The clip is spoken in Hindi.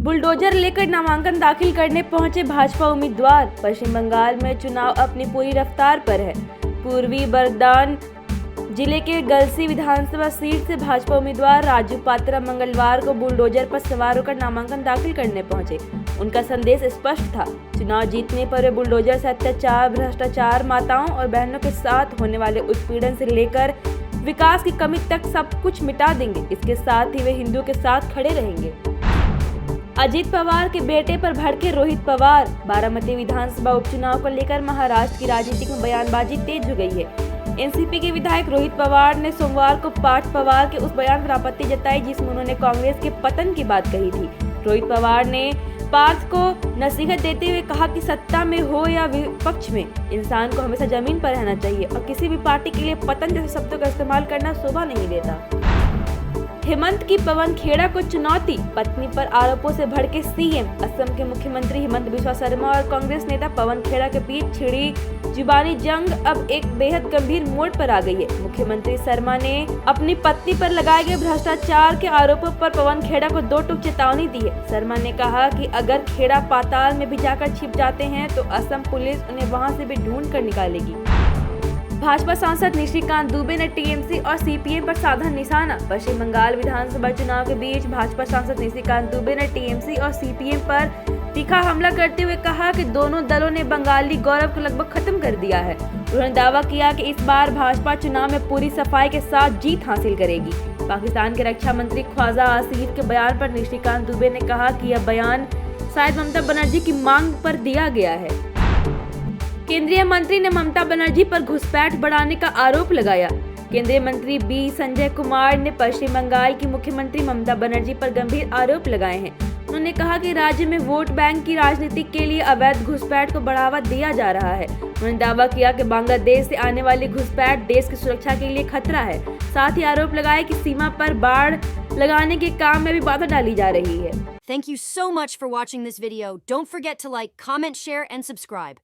बुलडोजर लेकर नामांकन दाखिल करने पहुंचे भाजपा उम्मीदवार। पश्चिम बंगाल में चुनाव अपनी पूरी रफ्तार पर है। पूर्वी बर्दान जिले के गलसी विधानसभा सीट से भाजपा उम्मीदवार राजू पात्रा मंगलवार को बुलडोजर पर सवार होकर नामांकन दाखिल करने पहुंचे। उनका संदेश स्पष्ट था। चुनाव जीतने पर वे बुलडोजर से अत्याचार, भ्रष्टाचार, माताओं और बहनों के साथ होने वाले उत्पीड़न से लेकर विकास की कमी तक सब कुछ मिटा देंगे। इसके साथ ही वे हिंदुओं के साथ खड़े रहेंगे। अजित पवार के बेटे पर भड़के रोहित पवार। बारामती विधानसभा उपचुनाव को लेकर महाराष्ट्र की राजनीति में बयानबाजी तेज हो गई है। एनसीपी के विधायक रोहित पवार ने सोमवार को पार्थ पवार के उस बयान पर आपत्ति जताई जिसमें उन्होंने कांग्रेस के पतन की बात कही थी। रोहित पवार ने पार्थ को नसीहत देते हुए कहा कि सत्ता में हो या विपक्ष में, इंसान को हमेशा जमीन पर रहना चाहिए और किसी भी पार्टी के लिए पतन जैसे शब्दों का इस्तेमाल करना शोभा नहीं देता। हेमंत की पवन खेड़ा को चुनौती, पत्नी पर आरोपों से भड़के सीएम। असम के मुख्यमंत्री हेमंत बिस्वा शर्मा और कांग्रेस नेता पवन खेड़ा के बीच छिड़ी जुबानी जंग अब एक बेहद गंभीर मोड़ पर आ गई है। मुख्यमंत्री शर्मा ने अपनी पत्नी पर लगाए गए भ्रष्टाचार के आरोपों पर पवन खेड़ा को दो टूक चेतावनी दी है। शर्मा ने कहा कि अगर खेड़ा पाताल में भी जाकर छिप जाते हैं तो असम पुलिस उन्हें वहां से भी ढूंढ कर निकालेगी। भाजपा सांसद निशिकांत दुबे ने टीएमसी और सीपीएम पर साधा निशाना। पश्चिम बंगाल विधानसभा चुनाव के बीच भाजपा सांसद निशिकांत दुबे ने टीएमसी और सीपीएम पर तीखा हमला करते हुए कहा कि दोनों दलों ने बंगाली गौरव को लगभग खत्म कर दिया है। उन्होंने दावा किया कि इस बार भाजपा चुनाव में पूरी सफाई के साथ जीत हासिल करेगी। पाकिस्तान के रक्षा मंत्री ख्वाजा आसिफ के बयान पर निशिकांत दुबे ने कहा कि यह बयान शायद ममता बनर्जी की मांग पर दिया गया है। केंद्रीय मंत्री ने ममता बनर्जी पर घुसपैठ बढ़ाने का आरोप लगाया। केंद्रीय मंत्री बी संजय कुमार ने पश्चिम बंगाल की मुख्यमंत्री ममता बनर्जी पर गंभीर आरोप लगाए हैं। उन्होंने कहा कि राज्य में वोट बैंक की राजनीति के लिए अवैध घुसपैठ को बढ़ावा दिया जा रहा है। उन्होंने दावा किया कि बांग्लादेश से आने वाली घुसपैठ देश की सुरक्षा के लिए खतरा है। साथ ही आरोप लगाया कि सीमा पर बाड़ लगाने के काम में भी बाधा डाली जा रही है। Thank you so much for watching this video. Don't forget to like, comment, share, and subscribe.